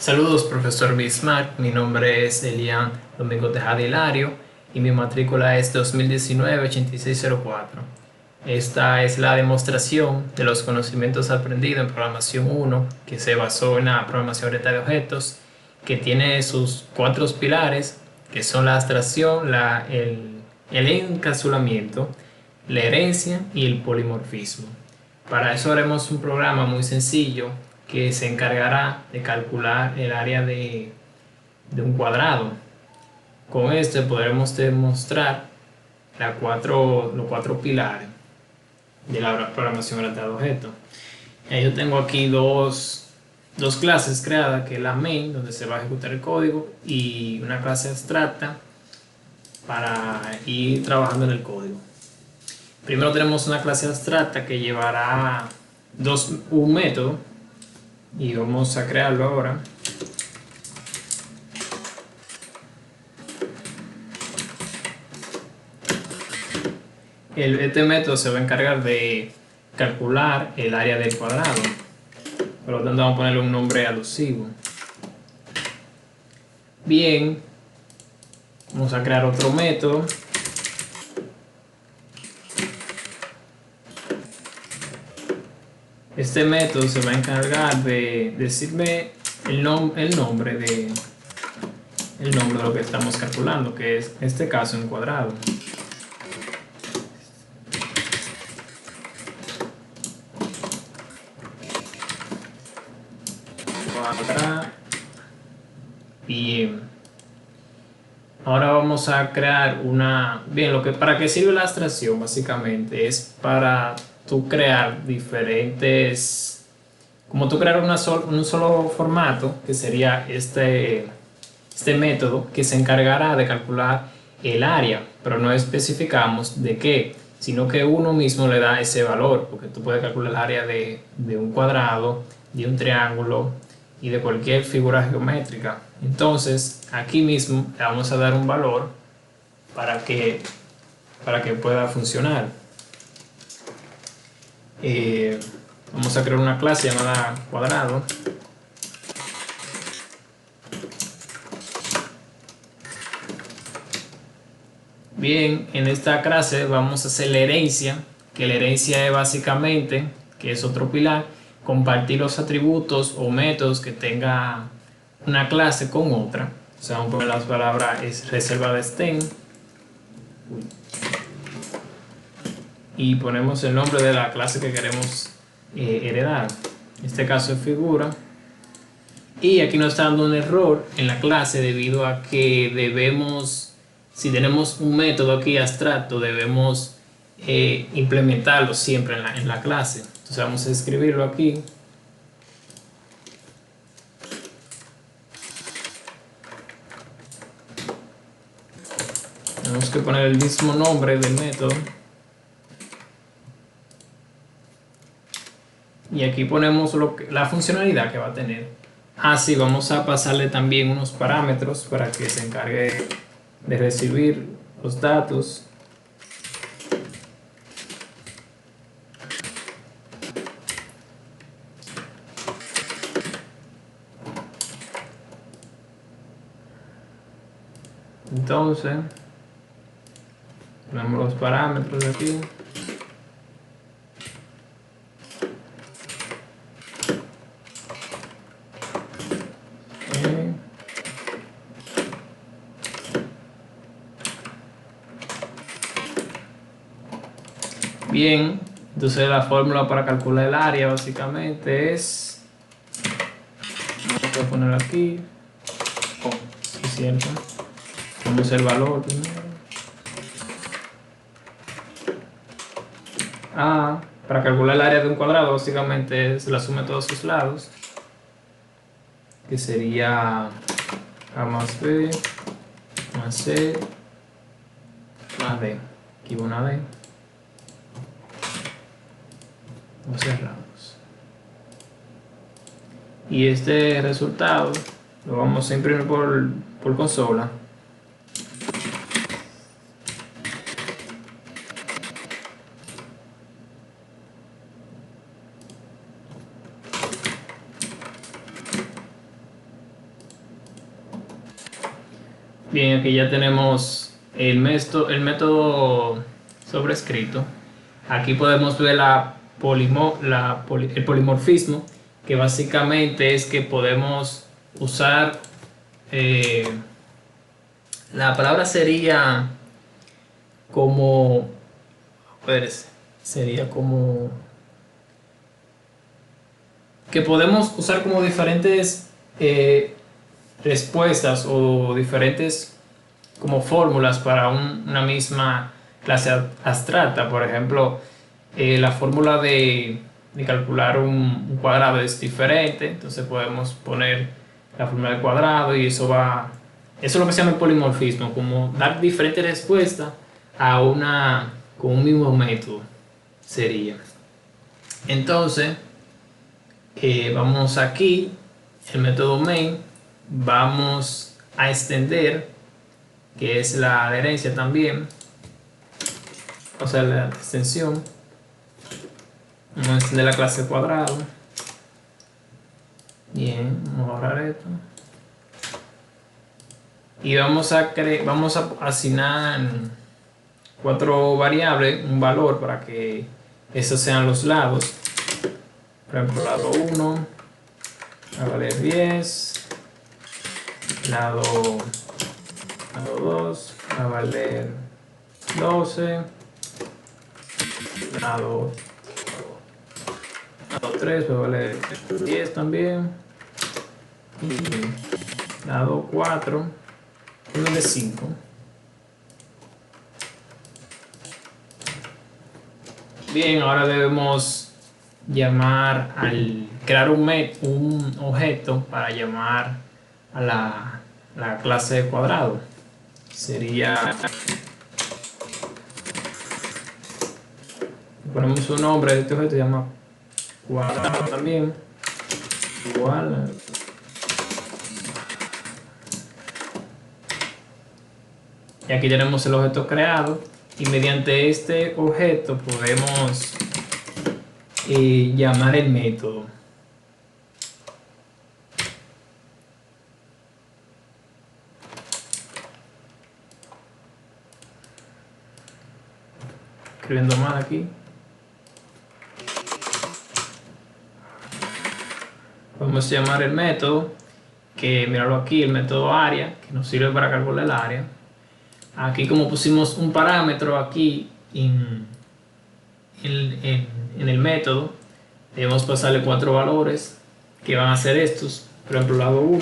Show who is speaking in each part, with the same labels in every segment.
Speaker 1: Saludos, profesor Bismarck. Mi nombre es Elian Domingo Tejada Hilario y mi matrícula es 2019-8604. Esta es la demostración de los conocimientos aprendidos en programación 1, que se basó en la programación orientada de objetos, que tiene sus cuatro pilares, que son la abstracción, el encapsulamiento, la herencia y el polimorfismo. Para eso haremos un programa muy sencillo que se encargará de calcular el área de un cuadrado. Con este podremos demostrar los cuatro pilares de la programación orientada a objetos. Yo tengo aquí dos clases creadas, que es la main, donde se va a ejecutar el código, y una clase abstracta para ir trabajando en el código. Primero tenemos una clase abstracta que llevará un método, y vamos a crearlo ahora. Este método se va a encargar de calcular el área del cuadrado, por lo tanto vamos a ponerle un nombre alusivo. Bien, vamos a crear otro método. Este método se va a encargar de decirme el nombre de lo que estamos calculando, que es en este caso un cuadrado. Bien, ahora vamos a crear para qué sirve la abstracción básicamente es para tú crear como tú crear un solo formato, que sería este método, que se encargará de calcular el área, pero no especificamos de qué, sino que uno mismo le da ese valor, porque tú puedes calcular el área de un cuadrado, de un triángulo y de cualquier figura geométrica. Entonces aquí mismo le vamos a dar un valor para que pueda funcionar. Vamos a crear una clase llamada cuadrado. Bien, en esta clase vamos a hacer la herencia, que la herencia es básicamente, que es otro pilar, compartir los atributos o métodos que tenga una clase con otra. O sea, vamos a poner las palabras es reserva de Stem y ponemos el nombre de la clase que queremos heredar. En este caso es figura. Y aquí nos está dando un error en la clase debido a que si tenemos un método aquí abstracto, debemos implementarlo siempre en la clase. Entonces vamos a escribirlo aquí. Tenemos que poner el mismo nombre del método. Y aquí ponemos la funcionalidad que va a tener. Sí, vamos a pasarle también unos parámetros para que se encargue de recibir los datos. Entonces, ponemos los parámetros de aquí. Bien, entonces la fórmula para calcular el área básicamente es, voy a poner aquí, es cierto, ponemos el valor primero. Para calcular el área de un cuadrado básicamente es la suma de todos sus lados, que sería A más B más C más D. Aquí va una D. O cerramos. Y este resultado lo vamos a imprimir por consola. Bien, aquí ya tenemos el método sobrescrito. Aquí podemos ver el polimorfismo, que básicamente es que podemos usar, eh, la palabra sería como, a ver, sería como que podemos usar como diferentes respuestas o diferentes como fórmulas para una misma clase abstracta. Por ejemplo, la fórmula de calcular un cuadrado es diferente, entonces podemos poner la fórmula del cuadrado y eso es lo que se llama el polimorfismo, como dar diferentes respuestas con un mismo método sería. Entonces, vamos aquí, el método main, vamos a extender, que es la adherencia también, o sea, la extensión. Vamos a extender la clase cuadrado. Bien, vamos a borrar esto. Y vamos a asignar 4 variables, un valor para que esos sean los lados. Por ejemplo, lado 1 va a valer 10, lado 2 va a valer 12, lado 3 va a valer 10 también, y lado 4 vale 5. Bien, ahora debemos crear un objeto para llamar a la clase de cuadrado. Sería, ponemos un nombre de este objeto, se llama cuadrado también, igual. Y aquí tenemos el objeto creado, y mediante este objeto podemos llamar el método. Escribiendo mal aquí. Podemos llamar el método, que míralo aquí, el método área, que nos sirve para calcular el área. Aquí, como pusimos un parámetro aquí en el método, debemos pasarle 4 valores que van a ser estos. Por ejemplo, lado 1,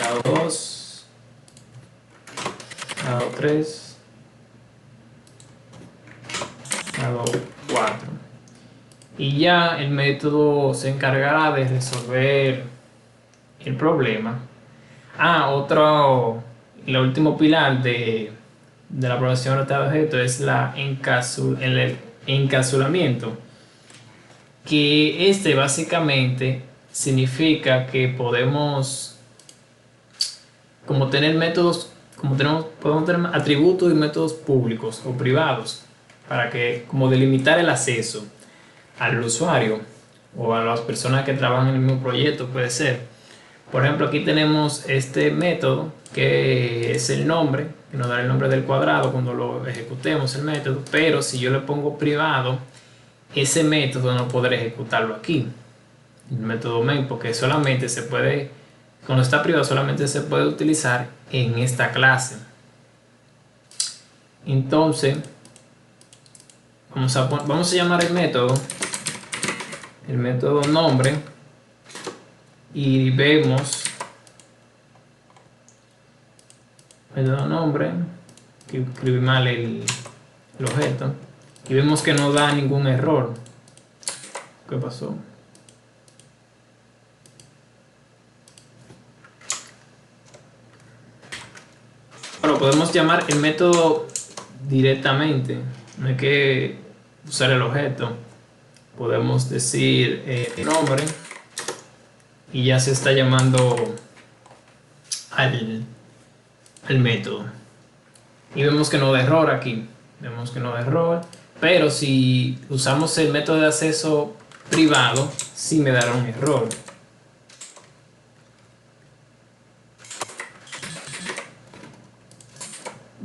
Speaker 1: lado 2, lado 3, lado 4. Y ya el método se encargará de resolver el problema. El último pilar de la programación orientada a objetos es el encapsulamiento, que básicamente significa que podemos podemos tener atributos y métodos públicos o privados para como delimitar el acceso al usuario o a las personas que trabajan en el mismo proyecto, puede ser. Por ejemplo, aquí tenemos este método que es el nombre, que nos da el nombre del cuadrado cuando lo ejecutemos el método, pero si yo le pongo privado, ese método no podré ejecutarlo aquí, el método main, porque cuando está privado solamente se puede utilizar en esta clase. Entonces, vamos a llamar el método nombre, y vemos método nombre, que escribí mal el objeto, y vemos que no da ningún error. ¿Qué pasó? Bueno, podemos llamar el método directamente, no hay que usar el objeto. Podemos decir nombre, y ya se está llamando al método. Y vemos que no da error aquí. Pero si usamos el método de acceso privado, sí me dará un error.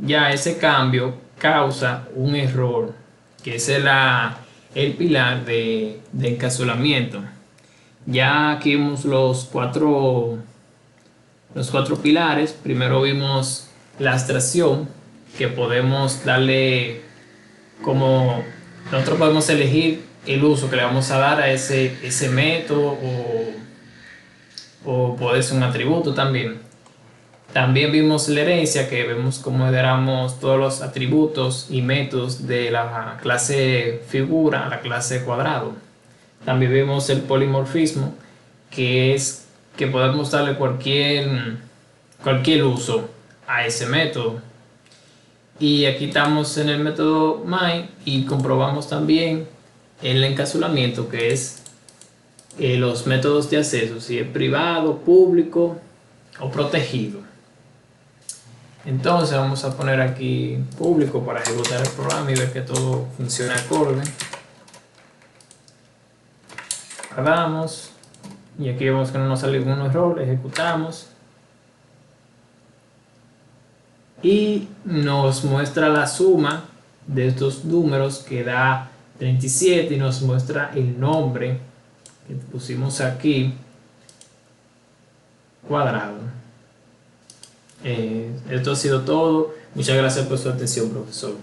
Speaker 1: ya ese cambio causa un error, que es el pilar de encapsulamiento. Ya aquí vimos los cuatro pilares. Primero vimos la abstracción, que podemos darle como nosotros podemos elegir el uso que le vamos a dar a ese método o puede ser un atributo también. También vimos la herencia, que vemos cómo heredamos todos los atributos y métodos de la clase figura a la clase cuadrado. También vimos el polimorfismo, que es que podemos darle cualquier uso a ese método. Y aquí estamos en el método MAI y comprobamos también el encapsulamiento, que es los métodos de acceso, si es privado, público o protegido. Entonces vamos a poner aquí público para ejecutar el programa y ver que todo funciona acorde. Guardamos y aquí vemos que no nos sale ningún error, ejecutamos y nos muestra la suma de estos números, que da 37, y nos muestra el nombre que pusimos aquí, cuadrado. Esto ha sido todo. Muchas gracias por su atención, profesor.